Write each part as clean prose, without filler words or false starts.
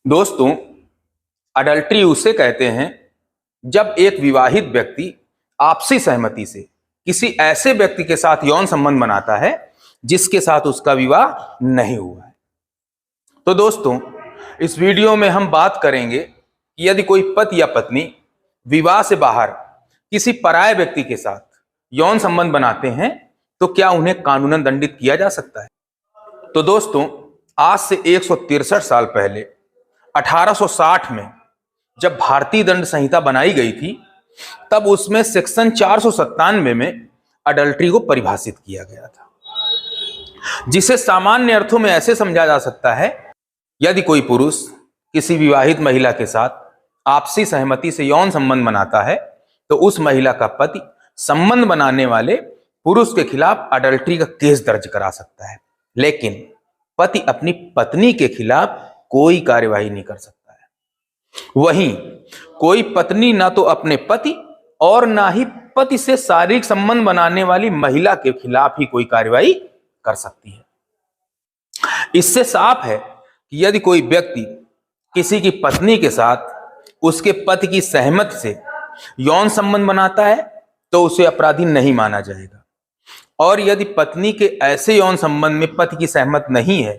दोस्तों, अडल्ट्री उसे कहते हैं जब एक विवाहित व्यक्ति आपसी सहमति से किसी ऐसे व्यक्ति के साथ यौन संबंध बनाता है जिसके साथ उसका विवाह नहीं हुआ है। तो दोस्तों, इस वीडियो में हम बात करेंगे कि यदि कोई पति या पत्नी विवाह से बाहर किसी पराये व्यक्ति के साथ यौन संबंध बनाते हैं तो क्या उन्हें कानूनन दंडित किया जा सकता है। तो दोस्तों, आज से 163 साल पहले 1860 में जब भारतीय दंड संहिता बनाई गई थी तब उसमें सेक्शन 497 में अडल्ट्री को परिभाषित किया गया था, जिसे सामान्य अर्थों में ऐसे समझा जा सकता है, यदि कोई पुरुष किसी विवाहित महिला के साथ आपसी सहमति से यौन संबंध बनाता है तो उस महिला का पति संबंध बनाने वाले पुरुष के खिलाफ अडल्ट्री का केस दर्ज करा सकता है, लेकिन पति अपनी पत्नी के खिलाफ कोई कार्यवाही नहीं कर सकता है। वहीं कोई पत्नी ना तो अपने पति और ना ही पति से शारीरिक संबंध बनाने वाली महिला के खिलाफ ही कोई कार्यवाही कर सकती है। इससे साफ है कि यदि कोई व्यक्ति किसी की पत्नी के साथ उसके पति की सहमति से यौन संबंध बनाता है तो उसे अपराधी नहीं माना जाएगा, और यदि पत्नी के ऐसे यौन संबंध में पति की सहमति नहीं है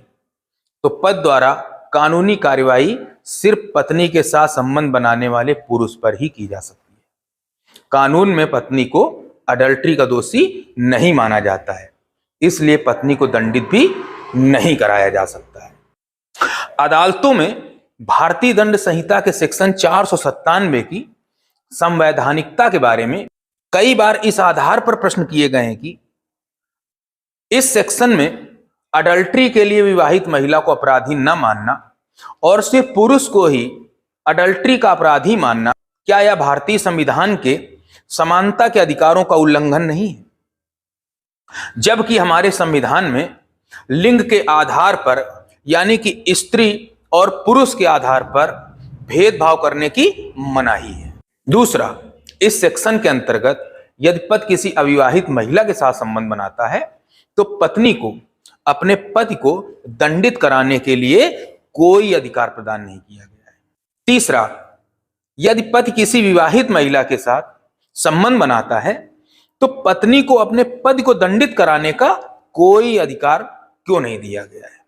तो पति द्वारा कानूनी कार्यवाही सिर्फ पत्नी के साथ संबंध बनाने वाले पुरुष पर ही की जा सकती है। कानून में पत्नी को अडल्ट्री का दोषी नहीं माना जाता है, इसलिए पत्नी को दंडित भी नहीं कराया जा सकता है। अदालतों में भारतीय दंड संहिता के सेक्शन 497 की संवैधानिकता के बारे में कई बार इस आधार पर प्रश्न किए गए हैं कि इस सेक्शन में अडल्ट्री के लिए विवाहित महिला को अपराधी न मानना और सिर्फ पुरुष को ही अडल्ट्री का अपराधी मानना, क्या यह भारतीय संविधान के समानता के अधिकारों का उल्लंघन नहीं है? जबकि हमारे संविधान में लिंग के आधार पर, यानी कि स्त्री और पुरुष के आधार पर भेदभाव करने की मनाही है। दूसरा, इस सेक्शन के अंतर्गत यदि पति किसी अविवाहित महिला के साथ संबंध बनाता है तो पत्नी को अपने पति को दंडित कराने के लिए कोई अधिकार प्रदान नहीं किया गया है। तीसरा, यदि पति किसी विवाहित महिला के साथ संबंध बनाता है तो पत्नी को अपने पति को दंडित कराने का कोई अधिकार क्यों नहीं दिया गया है।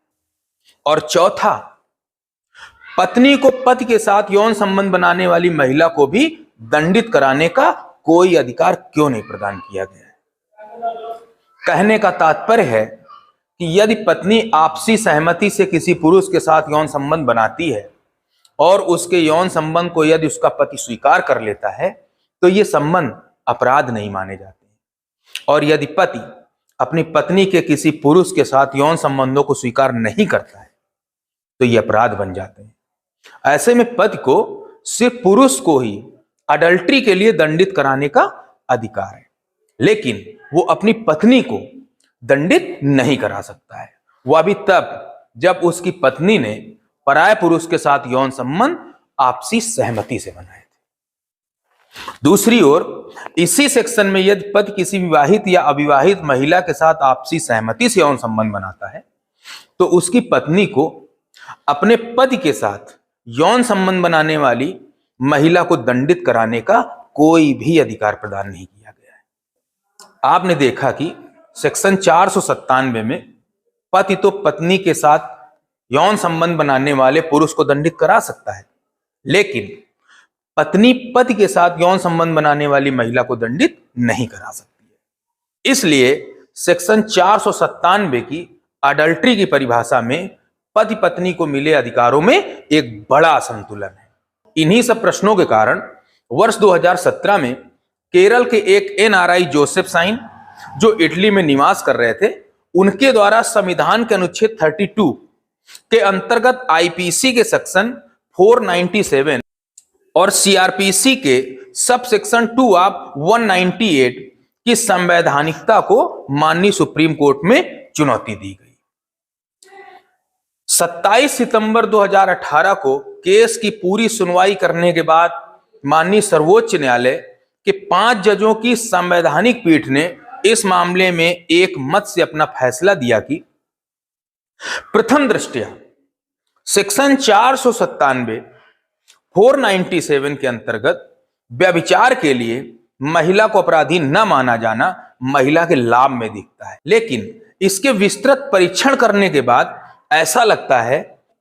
और चौथा, पत्नी को पति के साथ यौन संबंध बनाने वाली महिला को भी दंडित कराने का कोई अधिकार क्यों नहीं प्रदान किया गया है। कहने का तात्पर्य है कि यदि पत्नी आपसी सहमति से किसी पुरुष के साथ यौन संबंध बनाती है और उसके यौन संबंध को यदि उसका पति स्वीकार कर लेता है तो ये संबंध अपराध नहीं माने जाते हैं, और यदि पति अपनी पत्नी के किसी पुरुष के साथ यौन संबंधों को स्वीकार नहीं करता है तो ये अपराध बन जाते हैं। ऐसे में पति को सिर्फ पुरुष को ही अडल्ट्री के लिए दंडित कराने का अधिकार है, लेकिन वो अपनी पत्नी को दंडित नहीं करा सकता है। वह भी तब जब उसकी पत्नी ने पराये पुरुष के साथ यौन संबंध आपसी सहमति से बनाए थे। दूसरी ओर, इसी सेक्शन में यदि पति किसी विवाहित या अविवाहित महिला के साथ आपसी सहमति से यौन संबंध बनाता है तो उसकी पत्नी को अपने पति के साथ यौन संबंध बनाने वाली महिला को दंडित कराने का कोई भी अधिकार प्रदान नहीं किया गया है। आपने देखा कि सेक्शन 497 में पति तो पत्नी के साथ यौन संबंध बनाने वाले पुरुष को दंडित करा सकता है, लेकिन पत्नी पति के साथ यौन संबंध बनाने वाली महिला को दंडित नहीं करा सकती है। इसलिए सेक्शन 497 की अडल्ट्री की परिभाषा में पति पत्नी को मिले अधिकारों में एक बड़ा असंतुलन है। इन्हीं सब प्रश्नों के कारण वर्ष 2017 में केरल के एक NRI जोसेफ साइन, जो इटली में निवास कर रहे थे, उनके द्वारा संविधान के अनुच्छेद 32 के अंतर्गत IPC के सेक्शन 497 और CRPC के सब सेक्शन 2 ऑफ 198 की संवैधानिकता को माननीय सुप्रीम कोर्ट में चुनौती दी गई। 27 सितंबर 2018 को केस की पूरी सुनवाई करने के बाद माननीय सर्वोच्च न्यायालय के 5 जजों की संवैधानिक पीठ ने इस मामले में एक मत से अपना फैसला दिया कि प्रथम दृष्टया सेक्शन 497 497 के अंतर्गत व्यभिचार के लिए महिला को अपराधी न माना जाना महिला के लाभ में दिखता है, लेकिन इसके विस्तृत परीक्षण करने के बाद ऐसा लगता है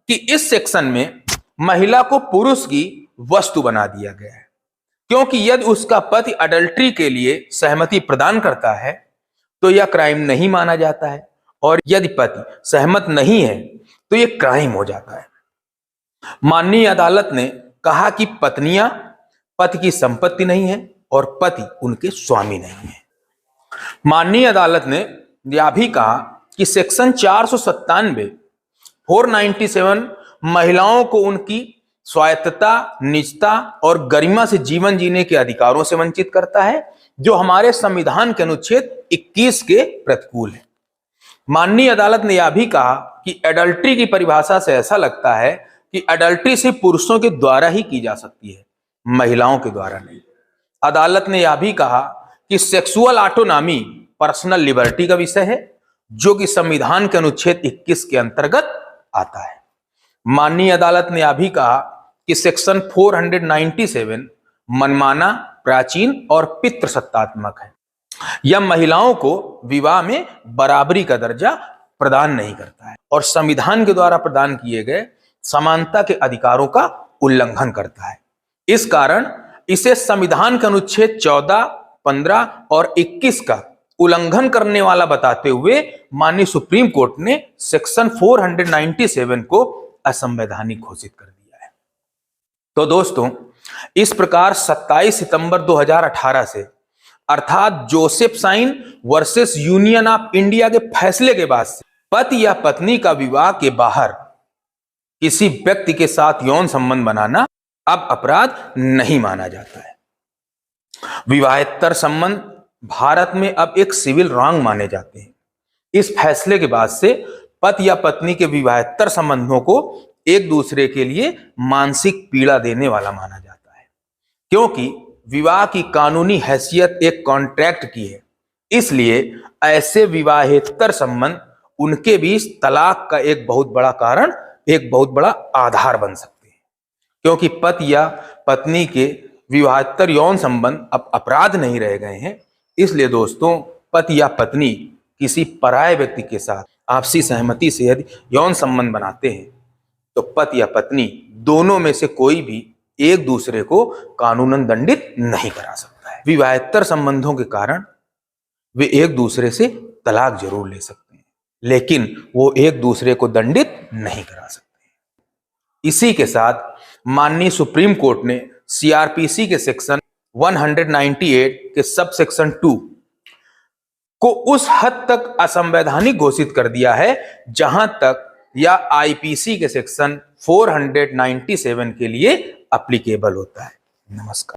कि इस सेक्शन में महिला को पुरुष की वस्तु बना दिया गया है, क्योंकि यदि उसका पति अडल्ट्री के लिए सहमति प्रदान करता है तो यह क्राइम नहीं माना जाता है, और यदि पति सहमत नहीं है तो यह क्राइम हो जाता है। माननीय अदालत ने कहा कि पत्नियां पति की संपत्ति नहीं है और पति उनके स्वामी नहीं है। माननीय अदालत ने यह भी कहा कि सेक्शन 497 497 महिलाओं को उनकी स्वायत्तता, निजता और गरिमा से जीवन जीने के अधिकारों से वंचित करता है, जो हमारे संविधान के अनुच्छेद 21 के प्रतिकूल है। माननीय अदालत ने यह भी कहा कि एडल्ट्री की परिभाषा से ऐसा लगता है कि एडल्ट्री सिर्फ पुरुषों के द्वारा ही की जा सकती है, महिलाओं के द्वारा नहीं। अदालत ने यह भी कहा कि सेक्सुअल ऑटोनॉमी पर्सनल लिबर्टी का विषय है, जो कि संविधान के अनुच्छेद 21 के अंतर्गत आता है। माननीय अदालत ने यह भी कहा कि सेक्शन 497 मनमाना, प्राचीन और पितृसत्तात्मक है। यह महिलाओं को विवाह में बराबरी का दर्जा प्रदान नहीं करता है और संविधान के द्वारा प्रदान किए गए समानता के अधिकारों का उल्लंघन करता है। इस कारण इसे संविधान के अनुच्छेद 14, 15 और 21 का उल्लंघन करने वाला बताते हुए माननीय सुप्रीम कोर्ट ने सेक्शन 497 को असंवैधानिक घोषित कर दिया है। तो दोस्तों, इस प्रकार 27 सितंबर 2018 से अर्थात जोसेफसाइन वर्सेस यूनियन ऑफ इंडिया के फैसले के बाद से पति या पत्नी का विवाह के बाहर किसी व्यक्ति के साथ यौन संबंध बनाना अब अपराध नहीं माना जाता है। विवाहेतर संबंध भारत में अब एक सिविल रॉन्ग माने जाते हैं। इस फैसले के बाद से पति या पत्नी के विवाहेतर संबंधों को एक दूसरे के लिए मानसिक पीड़ा देने वाला माना जाता है, क्योंकि विवाह की कानूनी हैसियत एक कॉन्ट्रैक्ट की है। इसलिए ऐसे विवाहेतर संबंध उनके बीच तलाक का एक बहुत बड़ा कारण, एक बहुत बड़ा आधार बन सकते हैं, क्योंकि पति या पत्नी के विवाहेतर यौन संबंध अब अपराध नहीं रह गए हैं। इसलिए दोस्तों, पति या पत्नी किसी पराये व्यक्ति के साथ आपसी सहमति से यदि यौन संबंध बनाते हैं तो पति या पत्नी दोनों में से कोई भी एक दूसरे को कानूनन दंडित नहीं करा सकता है। विवाहेतर संबंधों के कारण वे एक दूसरे से तलाक जरूर ले सकते हैं, लेकिन वो एक दूसरे को दंडित नहीं करा सकते। इसी के साथ माननीय सुप्रीम कोर्ट ने सीआरपीसी के सेक्शन 198 के सब सेक्शन 2 को उस हद तक असंवैधानिक घोषित कर दिया है जहां तक यह आईपीसी के सेक्शन 497 के लिए एप्लीकेबल होता है। नमस्कार।